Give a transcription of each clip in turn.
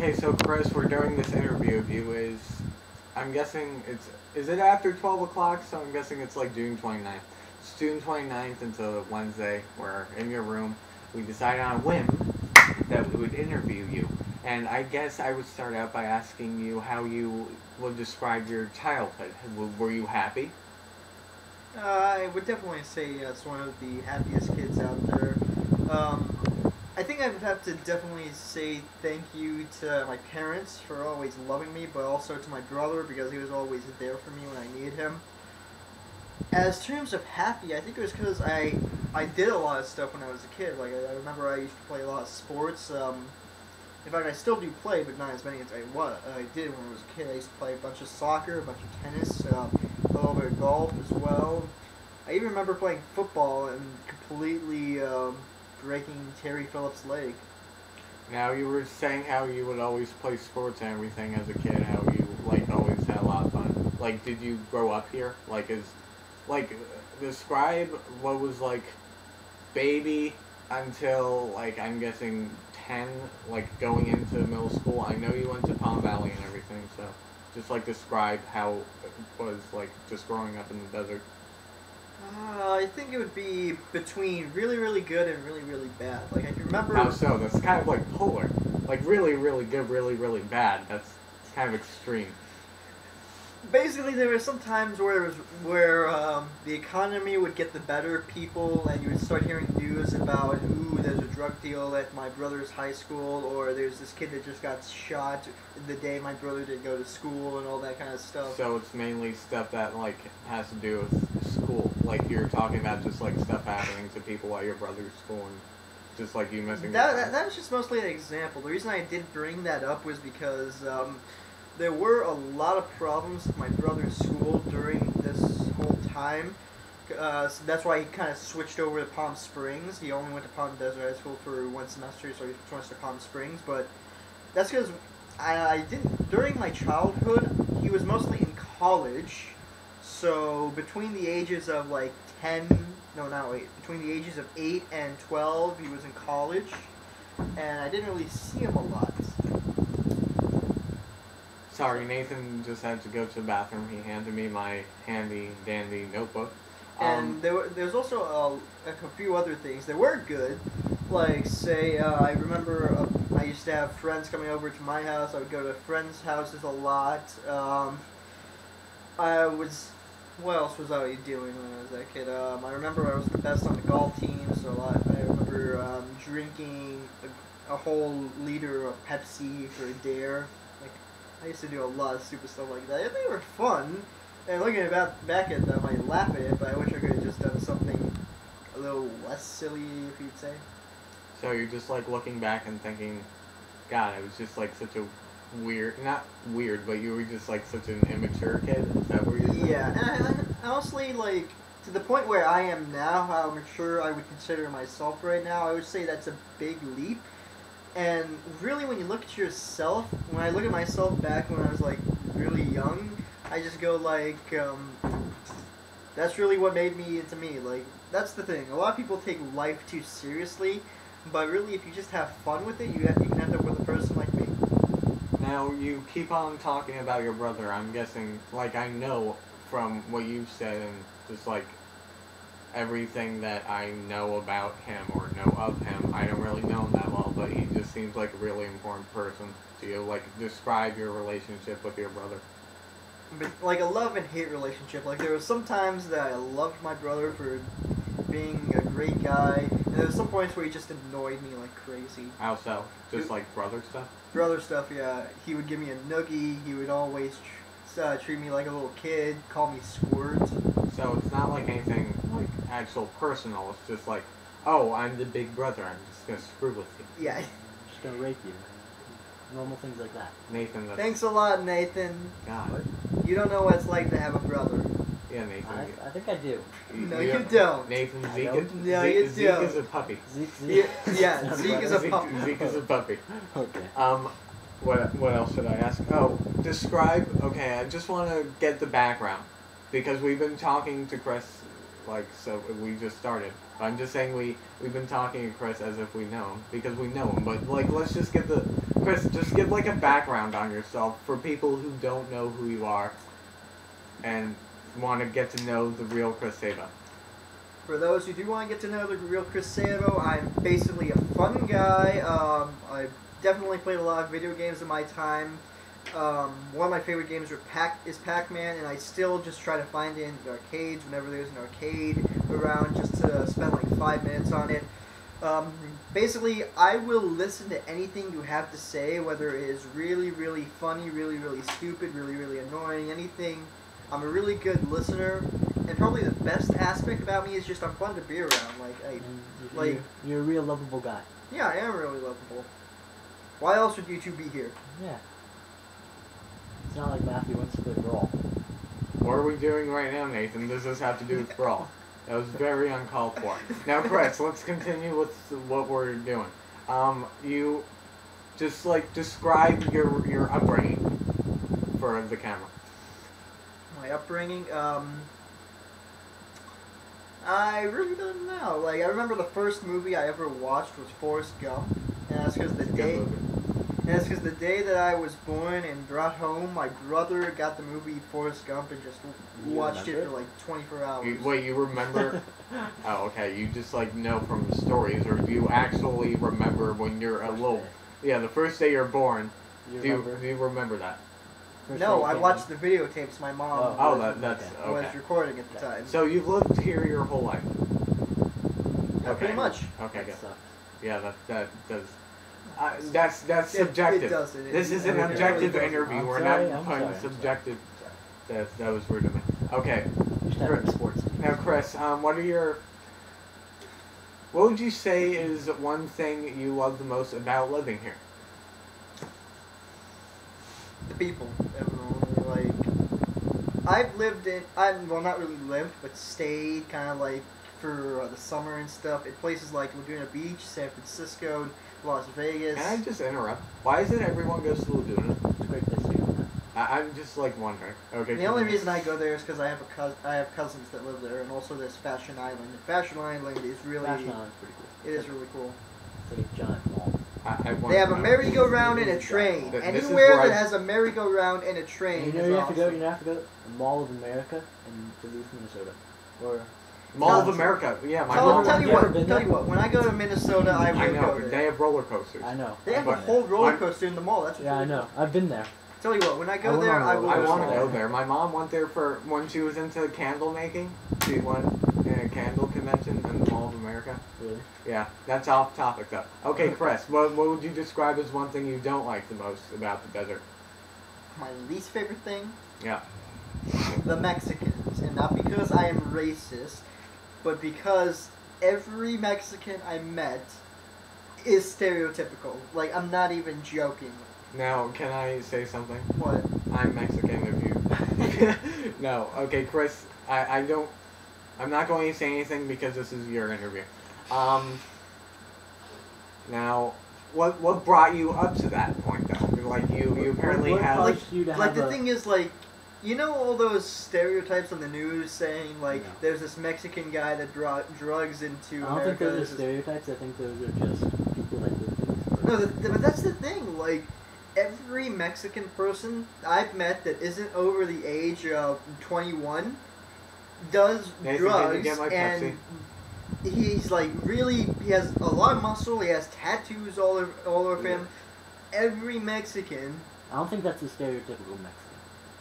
Okay, so Chris, we're doing this interview of you. I'm guessing is it after 12 o'clock? So I'm guessing it's like June 29th. It's June 29th into Wednesday. We're in your room. We decided on a whim that we would interview you. And I guess I would start out by asking you how you would describe your childhood. Were you happy? I would definitely say it's one of the happiest kids out there. I think I would have to definitely say thank you to my parents for always loving me, but also to my brother because he was always there for me when I needed him. As terms of happy, I think it was because I did a lot of stuff when I was a kid. Like I remember I used to play a lot of sports. In fact, I still do play, but not as many as I did when I was a kid. I used to play a bunch of soccer, a bunch of tennis, a little bit of golf as well. I even remember playing football and completely breaking Terry Phillips' leg. Now you were saying how you would always play sports and everything as a kid. How you like always had a lot of fun. Like, did you grow up here? Describe what was like baby until like I'm guessing 10, like going into middle school. I know you went to Palm Valley and everything, so just like describe how it was like just growing up in the desert. I think it would be between really, really good and really, really bad. Like, I can remember... How so? That's kind of like polar. Like, really, really good, really, really bad. That's kind of extreme. Basically, there were some times where the economy would get the better of people, and you would start hearing news about, ooh, there's a drug deal at my brother's high school, or there's this kid that just got shot the day my brother didn't go to school, and all that kind of stuff. So it's mainly stuff that, like, has to do with school. Like, you're talking about just, like, stuff happening to people at your brother's school, and just, like, you missing... That was just mostly an example. The reason I did bring that up was because, there were a lot of problems with my brother's school during this whole time. So that's why he kind of switched over to Palm Springs. He only went to Palm Desert High School for one semester, so he switched to Palm Springs. But that's because I didn't... During my childhood, he was mostly in college. So between the ages of like 10... No, not wait. Between the ages of 8 and 12, he was in college. And I didn't really see him a lot. Sorry, Nathan just had to go to the bathroom. He handed me my handy-dandy notebook. And there's also a few other things that were good. Like, say, I remember I used to have friends coming over to my house. I would go to friends' houses a lot. What else was I doing when I was a kid? I remember I was the best on the golf team, so I remember drinking a whole liter of Pepsi for a dare. I used to do a lot of stupid stuff like that. They were fun. And looking back at them, I laugh at it, but I wish I could have just done something a little less silly, if you'd say. So you're just like looking back and thinking, God, I was just like such a weird, not weird, but you were just like such an immature kid? Is that what you're saying? Yeah, and honestly, like, to the point where I am now, how mature I would consider myself right now, I would say that's a big leap. And really, when you look at yourself, when I look at myself back when I was, like, really young, I just go, like, that's really what made me into me. Like, that's the thing. A lot of people take life too seriously, but really, if you just have fun with it, you can end up with a person like me. Now, you keep on talking about your brother. I'm guessing, like, I know from what you've said and just, like, everything that I know about him or know of him, I don't really know him that well, but he just seems like a really important person to you. Like, describe your relationship with your brother. But, like, a love and hate relationship. Like, there were some times that I loved my brother for being a great guy, and there were some points where he just annoyed me like crazy. How so? Just like brother stuff? Brother stuff, yeah. He would give me a noogie, he would always treat me like a little kid, call me Squirt. So it's not like anything like actual personal, it's just like, oh, I'm the big brother, I'm just gonna screw with you. Yeah. Just gonna rape you. Normal things like that. Nathan, that's... Thanks a lot, Nathan. God. You don't know what it's like to have a brother. Yeah, Nathan. I think I do. No, you don't. Nathan, I Zeke, don't. No, you Zeke don't. is a puppy. Zeke. Yeah, Zeke is a puppy. Zeke is a puppy. Okay. What else should I ask? Oh, describe... Okay, I just want to get the background. Because we've been talking to Chris like, so we just started. I'm just saying we've been talking to Chris as if we know him, because we know him, but, like, let's just get Chris, just give, like, a background on yourself for people who don't know who you are and want to get to know the real Chris Sabo. For those who do want to get to know the real Chris Sabo, I'm basically a fun guy. I've definitely played a lot of video games in my time. One of my favorite games is Pac-Man, and I still just try to find it in the arcades whenever there's an arcade around, just to spend like 5 minutes on it. Basically, I will listen to anything you have to say, whether it is really, really funny, really, really stupid, really, really annoying, anything. I'm a really good listener, and probably the best aspect about me is just I'm fun to be around. You're a real lovable guy. Yeah, I am really lovable. Why else would you two be here? Yeah. It's not like Matthew wants to play Brawl. What are we doing right now, Nathan? Does this have to do with Brawl? That was very uncalled for. Now, Chris, let's continue with what we're doing. You just, like, describe your upbringing for the camera. My upbringing, I really don't know. Like, I remember the first movie I ever watched was Forrest Gump, and that's because the day that I was born and brought home, my brother got the movie Forrest Gump and just watched it for like 24 hours. Wait, you remember? Oh, okay. You just, like, know from the stories, or do you actually remember when you're a little? Yeah, the first day you're born. Do you remember that? No, I watched the videotapes my mom was recording at the time. So you've lived here your whole life? Okay. Pretty much. Okay, good. Yeah, that does. That's subjective. It doesn't. This is an objective interview. We're not putting subjective. That was rude of me. Okay. Now, Chris, what would you say is one thing you love the most about living here? The people, definitely. Like, I've not really lived, but stayed kind of like for the summer and stuff at places like Laguna Beach, San Francisco, Las Vegas. Can I just interrupt? Why is it everyone goes to Laguna? It's a great place to go. I'm just, like, wondering. Okay. The only reason I go there is because I have cousins that live there, and also there's Fashion Island. And Fashion Island is really. Fashion Island's pretty cool. It is really cool. It's like a giant mall. They have a merry-go-round and a train. Anywhere that has a merry-go-round and a train. You know, you have to go to the Mall of America in Duluth, Minnesota, or Mall of America. Yeah, my mom. mom. Tell you what. When I go to Minnesota, I will go there. They have roller coasters. I know. They have a whole roller coaster in the mall. That's I know. I've been there. Tell you what, when I go there, I will. I want to go there. My mom went there for when she was into candle making. She went in a candle convention in the Mall of America. Really? Yeah, that's off topic though. Okay, Chris, what would you describe as one thing you don't like the most about the desert? My least favorite thing? Yeah. The Mexicans, and not because I am racist, but because every Mexican I met is stereotypical. Like, I'm not even joking. Now, can I say something? What? I'm Mexican if you... No, okay, Chris, I'm not going to say anything because this is your interview. Now, what brought you up to that point, though? Like, you apparently have... Like, the thing is, like, you know all those stereotypes on the news saying, like, there's this Mexican guy that drugs into America? I don't think those are stereotypes. I think those are just people that live there. No, but that's the thing. Like, every Mexican person I've met that isn't over the age of 21 does drugs, and he's, like, really, he has a lot of muscle, he has tattoos all over him. Every Mexican... I don't think that's a stereotypical Mexican.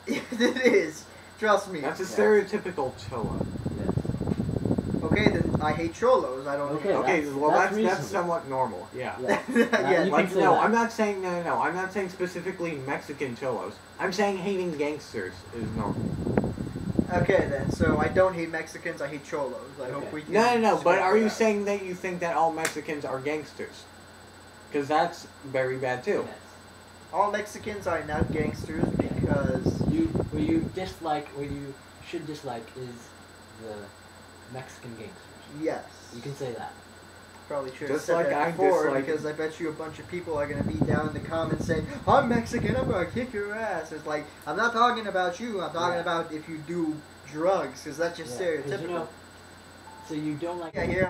It is. Trust me. That's a stereotypical cholo. Yes. Okay, then I hate cholos. I don't. Okay, well that's somewhat normal. Yeah. Yeah. Like no, I'm not saying no. I'm not saying specifically Mexican cholos. I'm saying hating gangsters is normal. Okay then. So I don't hate Mexicans. I hate cholos. I hope we can. No. But are you saying that you think that all Mexicans are gangsters? Because that's very bad too. Yes. All Mexicans are not gangsters because what you should dislike is the Mexican gangsters. Yes. You can say that. Probably should have Just said like that I before, dislike because I bet you a bunch of people are going to be down in the comments saying, I'm Mexican, I'm going to kick your ass. It's like, I'm not talking about you, I'm talking about if you do drugs, because that's just stereotypical. So you don't like. Yeah, here